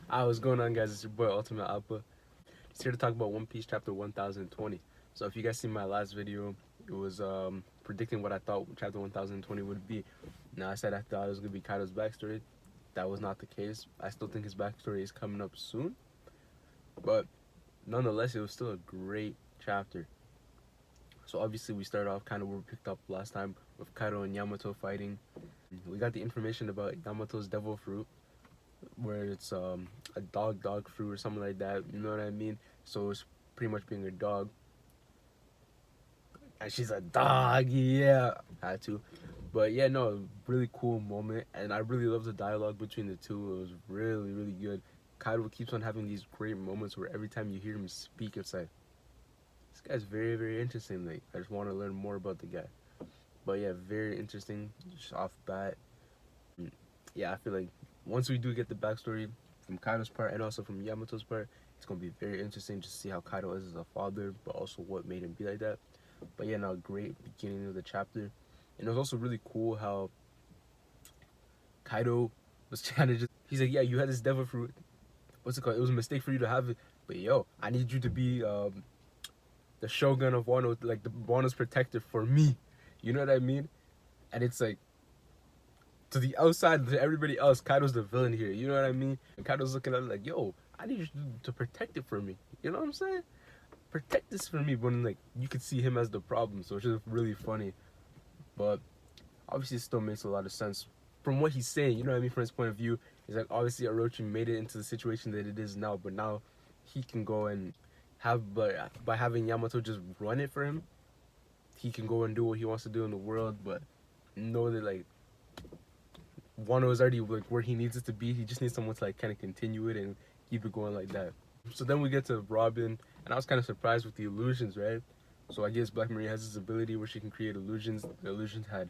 What's going on, guys? It's your boy Ultimate Alpha. Just here to talk about One Piece chapter 1020. So if you guys seen my last video, it was predicting what I thought chapter 1020 would be. Now I said I thought it was gonna be Kaido's backstory. That was not the case. I still think his backstory is coming up soon, but nonetheless, it was still a great chapter. So obviously we started off kind of where we picked up last time with Kaido and Yamato fighting. We got the information about Yamato's devil fruit, where it's a dog fruit or something like that. You know what I mean? So it's pretty much being a dog, and she's a dog. Yeah, had to. But yeah, no, really cool moment, and I really love the dialogue between the two. It was really good. Kaido keeps on having these great moments where every time you hear him speak, it's like this guy's very interesting. Like I just want to learn more about the guy. But yeah, very interesting. Just off bat, yeah, I feel like once we do get the backstory from Kaido's part and also from Yamato's part, it's gonna be very interesting just to see how Kaido is as a father, but also what made him be like that. But yeah, no, great beginning of the chapter, and it was also really cool how Kaido was trying to he's like, yeah, you had this devil fruit. What's it called? It was a mistake for you to have it, but yo, I need you to be the Shogun of Wano, like the Wano's protector for me. You know what I mean? And it's like to the outside, to everybody else, Kaido's the villain here. You know what I mean? And Kaido's looking at it like, yo, I need you to protect it for me. You know what I'm saying? Protect this for me. When like you could see him as the problem, so it's just really funny. But obviously, it still makes a lot of sense from what he's saying. You know what I mean? From his point of view, he's like, obviously, Orochi made it into the situation that it is now, but now he can go and have, but by having Yamato just run it for him, he can go and do what he wants to do in the world. But know that like Wano is already like where he needs it to be. He just needs someone to like kind of continue it and keep it going like that. So then we get to Robin, and I was kind of surprised with the illusions, right? So I guess Black Maria has this ability where she can create illusions. The illusions had,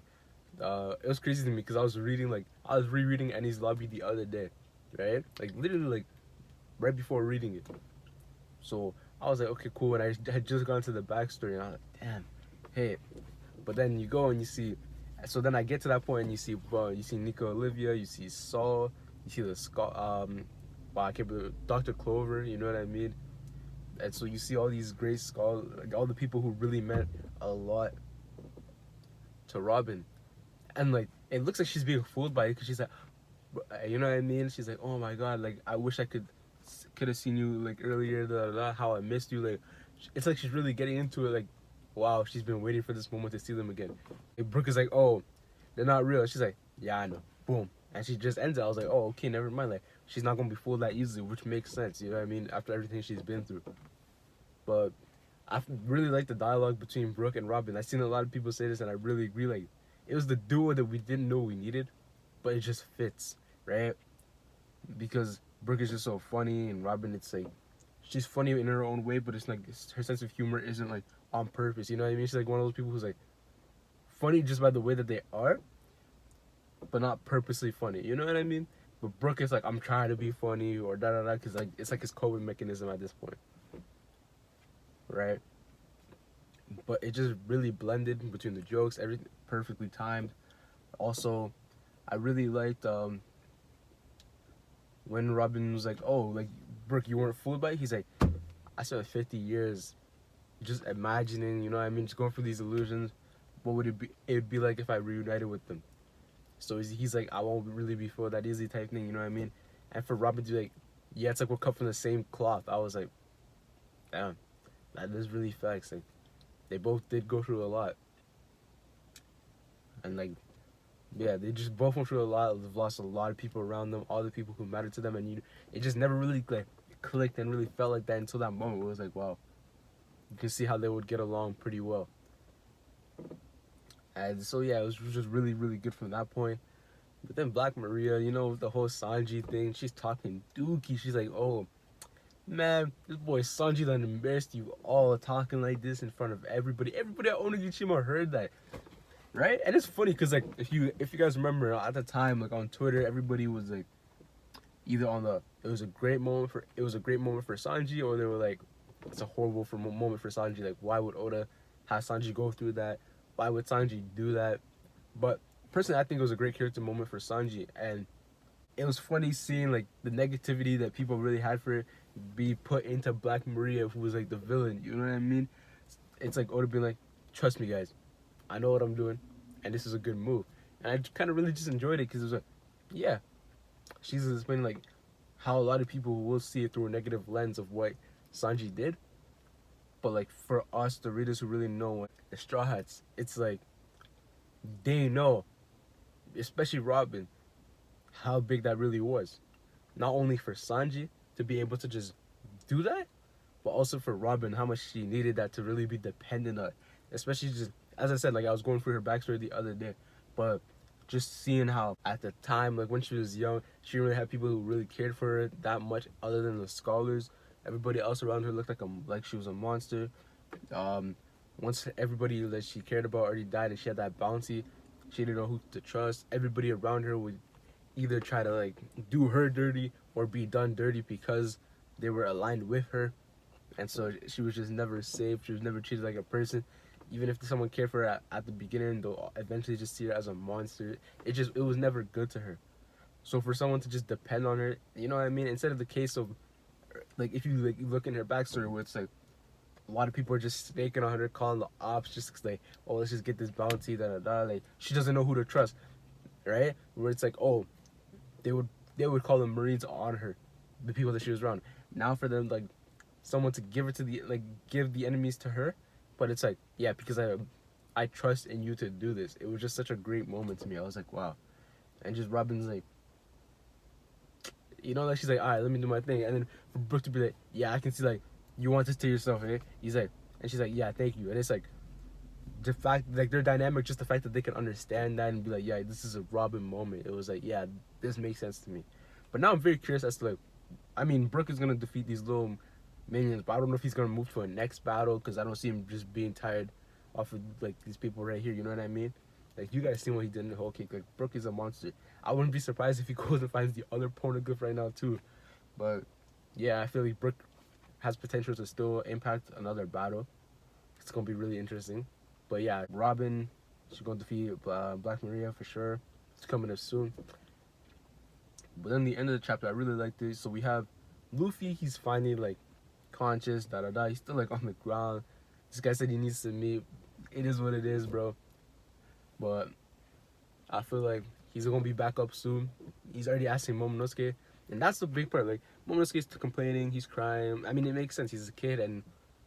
it was crazy to me because I was rereading Annie's Lobby the other day, right? Like literally like right before reading it. So I was like, okay, cool. And I had just gone to the backstory, and I was like, damn, hey. But then you go and you see, so then I get to that point and you see Nico Olivia, you see Saul, you see the wow, I can't believe Dr. Clover, you know what I mean? And so you see all these great scholars, like all the people who really meant a lot to Robin, and like it looks like she's being fooled by it because she's like, you know what I mean? She's like, oh my god, like I wish I could have seen you like earlier, how I missed you, like it's like she's really getting into it, like wow, she's been waiting for this moment to see them again. And Brooke is like, oh, they're not real. She's like, yeah, I know. Boom. And she just ends it. I was like, oh, okay, never mind. Like, she's not gonna be fooled that easily, which makes sense. You know what I mean? After everything she's been through. But I really like the dialogue between Brooke and Robin. I've seen a lot of people say this, and I really agree. Like, it was the duo that we didn't know we needed, but it just fits, right? Because Brooke is just so funny, and Robin, it's like she's funny in her own way, but it's like her sense of humor isn't like on purpose. You know what I mean? She's like one of those people who's like funny just by the way that they are, but not purposely funny. You know what I mean? But Brooke is like, I'm trying to be funny or da da da, because like it's like his coping mechanism at this point, right? But it just really blended between the jokes, everything perfectly timed. Also, I really liked when Robin was like, "Oh, like Brooke, you weren't fooled by it." He's like, "I spent 50 years just imagining, you know what I mean, just going through these illusions. What would it be? It'd be like if I reunited with them." So he's like, I won't really be fooled that easy type thing, you know what I mean? And for Robin to be like, yeah, it's like we're cut from the same cloth. I was like, damn, that is really facts. Like they both did go through a lot, and like yeah, they just both went through a lot. They've lost a lot of people around them, all the people who mattered to them, and it just never really like clicked and really felt like that until that moment. It was like, wow, you can see how they would get along pretty well. And so yeah, it was just really good from that point. But then Black Maria, you know, the whole Sanji thing, she's talking dookie. She's like, oh, man, this boy Sanji done embarrassed you all talking like this in front of everybody. Everybody at Onigashima heard that, right? And it's funny because, like, if you guys remember, at the time, like, on Twitter, everybody was, like, either on the, it was a great moment for Sanji, or they were like, it's a horrible moment for Sanji. Like, why would Oda have Sanji go through that? Why would Sanji do that? But personally, I think it was a great character moment for Sanji, and it was funny seeing like the negativity that people really had for it be put into Black Maria, who was like the villain. You know what I mean? It's like Oda being like, "Trust me, guys, I know what I'm doing, and this is a good move." And I kind of really just enjoyed it because it was like, yeah, she's explaining like how a lot of people will see it through a negative lens of what Sanji did, but like for us, the readers who really know the Straw Hats, it's like they know, especially Robin, how big that really was. Not only for Sanji to be able to just do that, but also for Robin, how much she needed that to really be dependent on. Especially just, as I said, like I was going through her backstory the other day, but just seeing how at the time, like when she was young, she didn't really have people who really cared for her that much other than the scholars. Everybody else around her looked like she was a monster. Um, Once everybody that she cared about already died and she had that bounty, she didn't know who to trust. Everybody around her would either try to like do her dirty or be done dirty because they were aligned with her, and so she was just never safe. She was never treated like a person. Even if someone cared for her at the beginning, they'll eventually just see her as a monster. It was never good to her. So for someone to just depend on her, you know what I mean? Instead of the case of like if you like look in her backstory where it's like a lot of people are just snaking on her, calling the ops just 'cause like, oh, let's just get this bounty, da da da. Like she doesn't know who to trust, right? Where it's like, oh, they would they would call the Marines on her, the people that she was around. Now for them like someone to give her to the like give the enemies to her, but it's like yeah because I trust in you to do this. It was just such a great moment to me. I was like wow, and just Robin's like like she's like all right let me do my thing, and then for Brooke to be like yeah I can see like you want this to yourself, eh? He's like and she's like yeah thank you, and it's like the fact like they're dynamic, just the fact that they can understand that and be like yeah this is a Robin moment. It was like yeah this makes sense to me, but now I'm very curious as to like I mean Brooke is gonna defeat these little minions, but I don't know if he's gonna move to a next battle because I don't see him just being tired off of like these people right here. You know what I mean? Like you guys seen what he did in the whole kick. Like Brooke is a monster. I wouldn't be surprised if he goes and finds the other Poneglyph right now too. But yeah, I feel like Brooke has potential to still impact another battle. It's gonna be really interesting. But yeah, Robin, she's gonna defeat Black Maria for sure. It's coming up soon. But then the end of the chapter, I really liked it. So we have Luffy. He's finally like conscious. Da da da. He's still like on the ground. This guy said he needs to meet. It is what it is, bro. But I feel like he's gonna be back up soon. He's already asking Momonosuke, and that's the big part. Like Momonosuke's complaining, he's crying. I mean, it makes sense. He's a kid, and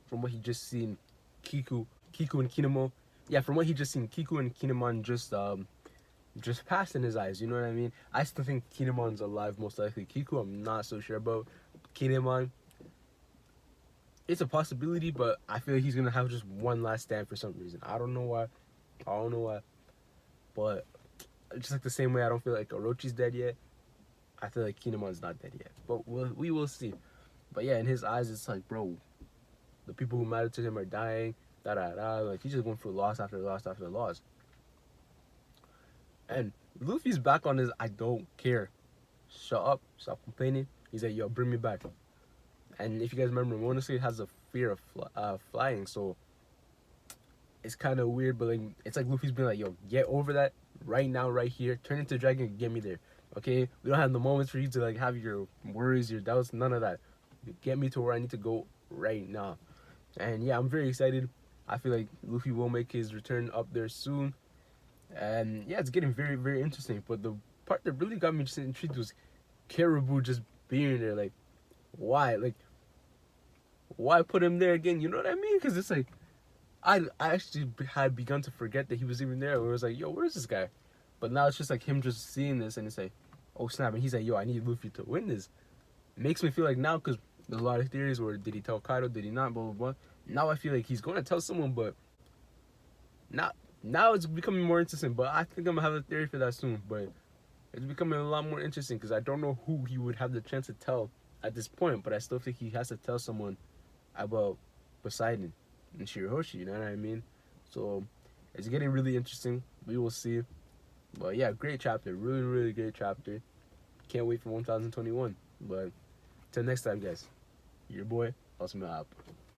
from what he just seen, Kiku and Kinemo. Yeah, from what he just seen, Kiku and Kinemon just passed in his eyes. You know what I mean? I still think Kinemon's alive, most likely. Kiku, I'm not so sure about. Kinemon, it's a possibility, but I feel like he's gonna have just one last stand for some reason. I don't know why. But just like the same way I don't feel like Orochi's dead yet, I feel like Kinemon's not dead yet. But we will see. But yeah, in his eyes, it's like, bro, the people who matter to him are dying. Da da da. Like he's just going through loss after loss after loss. And Luffy's back on his I don't care. Shut up. Stop complaining. He's like, yo, bring me back. And if you guys remember, Momonosuke has a fear of flying, so it's kind of weird, but like it's like Luffy's been like, yo, get over that right now, right here. Turn into a dragon and get me there. Okay? We don't have the moments for you to like have your worries, your doubts, none of that. Get me to where I need to go right now. And yeah, I'm very excited. I feel like Luffy will make his return up there soon. And yeah, it's getting very, very interesting. But the part that really got me just intrigued was Caribou just being there. Like, why? Like, why put him there again? You know what I mean? Because it's like, I actually had begun to forget that he was even there. Where it was like, yo, where's this guy? But now it's just like him just seeing this and it's like, oh snap. And he's like, yo, I need Luffy to win this. It makes me feel like now, because there's a lot of theories where did he tell Kaido, did he not, blah, blah, blah. Now I feel like he's going to tell someone, but now it's becoming more interesting. But I think I'm going to have a theory for that soon. But it's becoming a lot more interesting because I don't know who he would have the chance to tell at this point. But I still think he has to tell someone about Poseidon and Shirahoshi, you know what I mean? So it's getting really interesting. We will see. But yeah, great chapter. Really, really great chapter. Can't wait for 1021. But till next time, guys. Your boy, Ultimate Up.